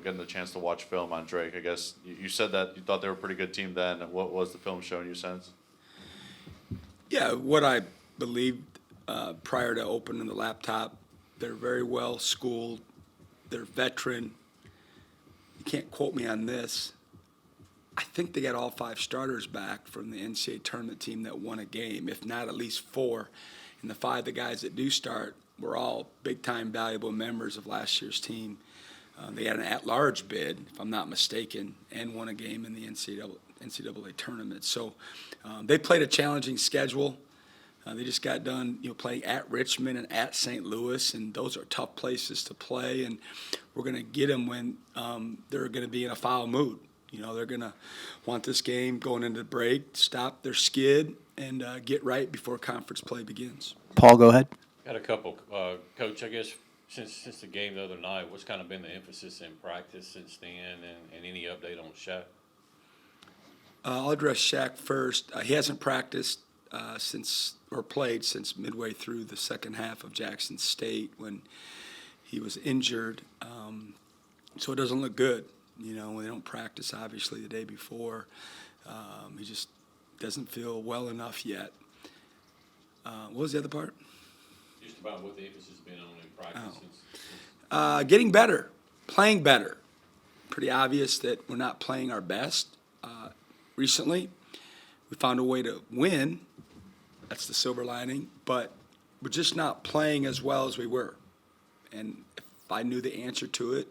getting the chance to watch film on Drake. I guess you said that you thought they were a pretty good team then. What was the film showing you since? Yeah, what I believed prior to opening the laptop, they're very well schooled. They're veteran. You can't quote me on this. I think they got all 5 starters back from the NCAA tournament team that won a game, if not at least 4. And the 5 the guys that do start were all big-time valuable members of last year's team. They had an at-large bid, if I'm not mistaken, and won a game in the NCAA tournament. So they played a challenging schedule. They just got done, playing at Richmond and at St. Louis, and those are tough places to play. And we're going to get them when they're going to be in a foul mood. They're going to want this game going into the break, stop their skid, and get right before conference play begins. Paul, go ahead. Got a couple, Coach. I guess since the game the other night, what's kind of been the emphasis in practice since then, and any update on Shaq? I'll address Shaq first. He hasn't practiced played since midway through the second half of Jackson State when he was injured. So it doesn't look good. When they don't practice, obviously, the day before. He just doesn't feel well enough yet. What was the other part? Just about what the emphasis has been on in practice since. Getting better, playing better. Pretty obvious that we're not playing our best recently. We found a way to win. That's the silver lining. But we're just not playing as well as we were. And if I knew the answer to it,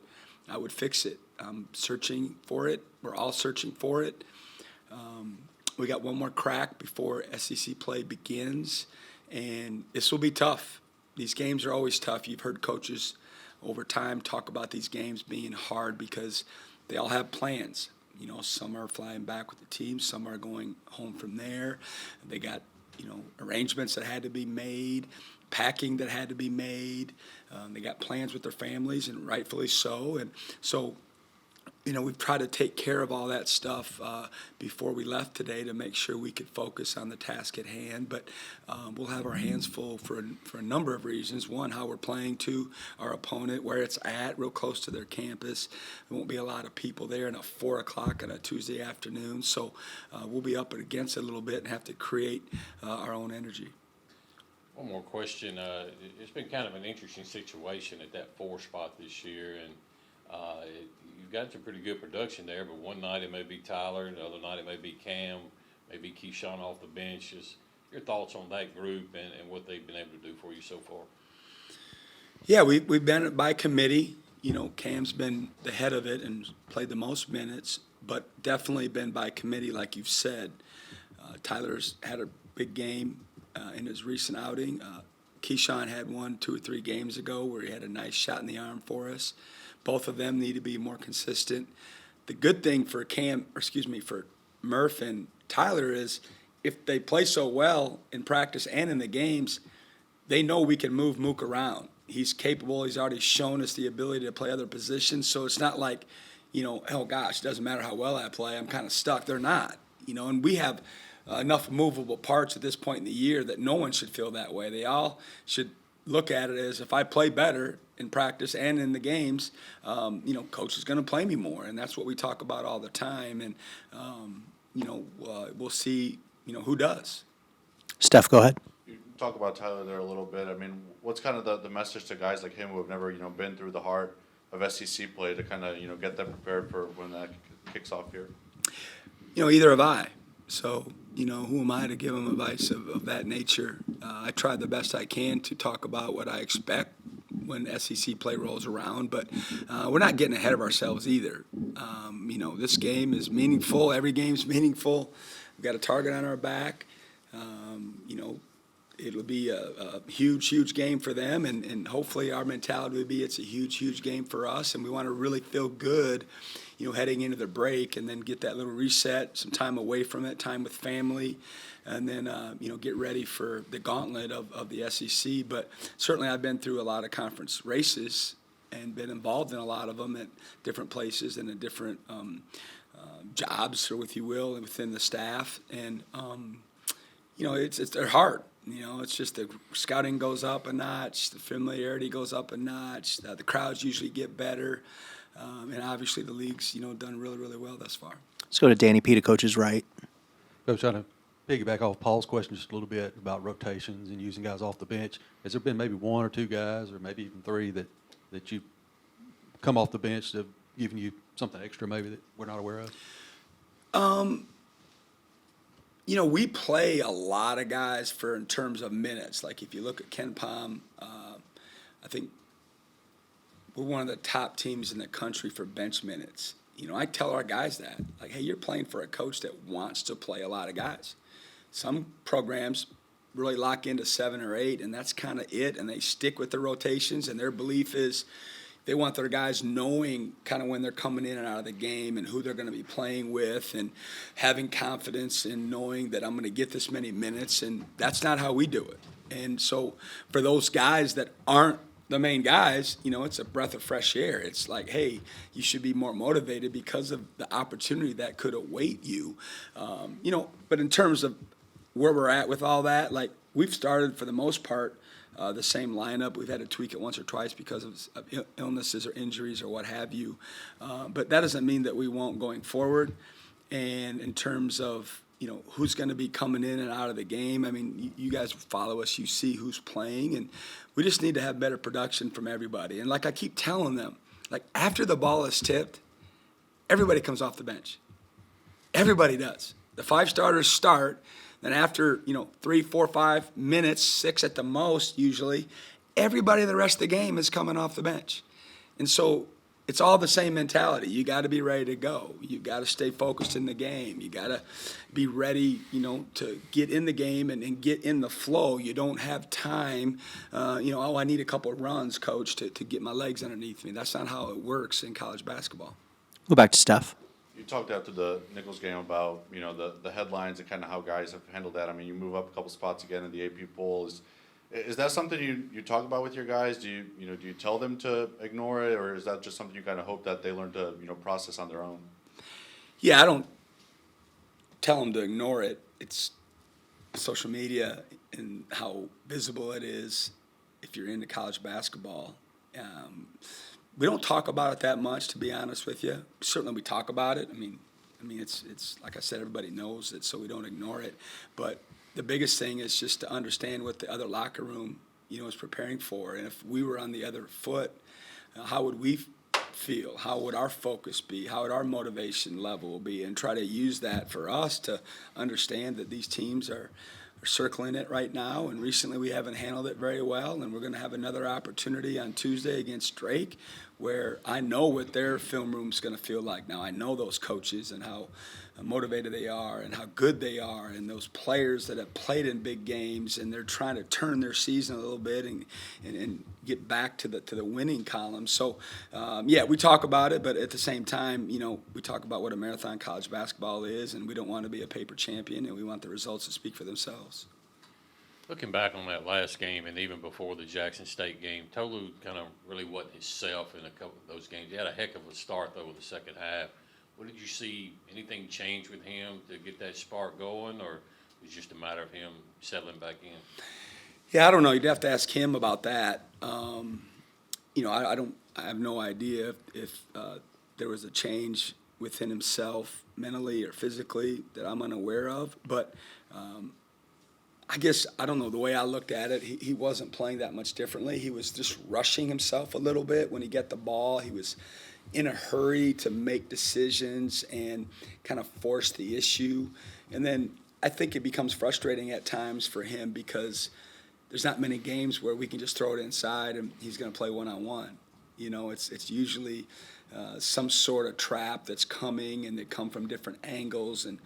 I would fix it. I'm searching for it. We're all searching for it. We got one more crack before SEC play begins, and this will be tough. These games are always tough. You've heard coaches over time talk about these games being hard because they all have plans. Some are flying back with the team. Some are going home from there. They got, arrangements that had to be made, packing that had to be made. They got plans with their families, and rightfully so. And so, we've tried to take care of all that stuff before we left today to make sure we could focus on the task at hand. But we'll have our hands full for a number of reasons. One, how we're playing. Two, our opponent, where it's at, real close to their campus. There won't be a lot of people there at 4 o'clock on a Tuesday afternoon. So we'll be up against it a little bit and have to create our own energy. One more question. It's been kind of an interesting situation at that 4 spot this year, and you've got some pretty good production there, but one night it may be Tyler, and the other night it may be Cam, maybe Keyshawn off the bench. Just your thoughts on that group and what they've been able to do for you so far? Yeah, we've been by committee. Cam's been the head of it and played the most minutes, but definitely been by committee, like you've said. Tyler's had a big game in his recent outing. Keyshawn had one 2 or 3 games ago where he had a nice shot in the arm for us. Both of them need to be more consistent. The good thing for for Murph and Tyler is if they play so well in practice and in the games, they know we can move Mook around. He's capable. He's already shown us the ability to play other positions. So it's not like, oh gosh, it doesn't matter how well I play, I'm kind of stuck. They're not, and we have enough movable parts at this point in the year that no one should feel that way. They all should look at it as if I play better in practice and in the games, coach is going to play me more, and that's what we talk about all the time. And we'll see, who does. Steph, go ahead. You talk about Tyler there a little bit. I mean, what's kind of the message to guys like him who have never, been through the heart of SEC play to kind of, get them prepared for when that kicks off here? Either have I. So, who am I to give them advice of that nature? I try the best I can to talk about what I expect when SEC play rolls around, but we're not getting ahead of ourselves either. This game is meaningful. Every game's meaningful. We've got a target on our back. It'll be a huge game for them, and hopefully our mentality would be it's a huge game for us, and we want to really feel good, heading into the break, and then get that little reset, some time away from it, time with family, and then, get ready for the gauntlet of the SEC. But certainly I've been through a lot of conference races and been involved in a lot of them at different places and in different jobs, or if you will, within the staff. And, they're hard. It's just the scouting goes up a notch, the familiarity goes up a notch, the crowds usually get better. And obviously the league's, done really, really well thus far. Let's go to Danny P to coach's right. Coach, trying to piggyback off Paul's question just a little bit about rotations and using guys off the bench. Has there been maybe one or two guys, or maybe even three, that you come off the bench that have given you something extra maybe that we're not aware of? We play a lot of guys in terms of minutes. Like if you look at Ken Palm, I think we're one of the top teams in the country for bench minutes. I tell our guys that, like, hey, you're playing for a coach that wants to play a lot of guys. Some programs really lock into 7 or 8, and that's kind of it, and they stick with the rotations, and their belief is they want their guys knowing kind of when they're coming in and out of the game and who they're going to be playing with and having confidence in knowing that I'm going to get this many minutes, and that's not how we do it. And so for those guys that aren't the main guys, it's a breath of fresh air. It's like, hey, you should be more motivated because of the opportunity that could await you. But in terms of where we're at with all that, like we've started for the most part the same lineup. We've had to tweak it once or twice because of illnesses or injuries or what have you. But that doesn't mean that we won't going forward. And in terms of, who's going to be coming in and out of the game, I mean, you guys follow us, you see who's playing, and we just need to have better production from everybody. And like I keep telling them, like after the ball is tipped, everybody comes off the bench. Everybody does. The 5 starters start. Then after, 3, 4, 5 minutes, 6 at the most usually, everybody the rest of the game is coming off the bench. And so it's all the same mentality. You got to be ready to go. You got to stay focused in the game. You got to be ready, to get in the game and get in the flow. You don't have time, I need a couple of runs, coach, to get my legs underneath me. That's not how it works in college basketball. Go back to Steph. You talked after the Nichols game about, the headlines and kind of how guys have handled that. I mean, you move up a couple spots again in the AP poll. Is that something you talk about with your guys? Do you tell them to ignore it, or is that just something you kind of hope that they learn to, process on their own? Yeah, I don't tell them to ignore it. It's social media and how visible it is if you're into college basketball. We don't talk about it that much, to be honest with you. Certainly we talk about it. I mean, it's like I said, everybody knows it, so we don't ignore it. But the biggest thing is just to understand what the other locker room, is preparing for. And if we were on the other foot, how would we feel? How would our focus be? How would our motivation level be? And try to use that for us to understand that these teams are circling it right now, and recently we haven't handled it very well, and we're going to have another opportunity on Tuesday against Drake where I know what their film room's going to feel like now. I know those coaches and how motivated they are and how good they are, and those players that have played in big games, and they're trying to turn their season a little bit and get back to the winning column. So, we talk about it, but at the same time, we talk about what a marathon college basketball is, and we don't want to be a paper champion, and we want the results to speak for themselves. Looking back on that last game and even before the Jackson State game, Tolu kind of really wasn't himself in a couple of those games. He had a heck of a start, though, with the second half. What did you see? Anything change with him to get that spark going, or was it just a matter of him settling back in? Yeah, I don't know. You'd have to ask him about that. I have no idea if there was a change within himself mentally or physically that I'm unaware of. But I guess, I don't know, the way I looked at it, he wasn't playing that much differently. He was just rushing himself a little bit when he got the ball. He was in a hurry to make decisions and kind of force the issue. And then I think it becomes frustrating at times for him because there's not many games where we can just throw it inside and he's going to play one-on-one. It's usually some sort of trap that's coming, and they come from different angles and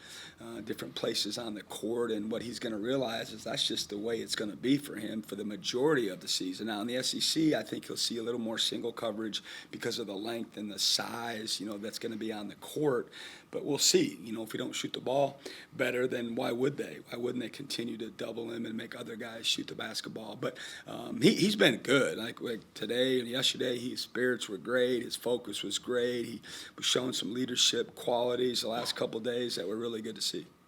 different places on the court. And what he's going to realize is that's just the way it's going to be for him for the majority of the season. Now, in the SEC, I think he'll see a little more single coverage because of the length and the size, that's going to be on the court. But we'll see. If we don't shoot the ball better, then why would they? Why wouldn't they continue to double him and make other guys shoot the basketball? But he's been good. Like today and yesterday, his spirits were great. His focus was great. He was showing some leadership qualities the last couple of days that were really good to see.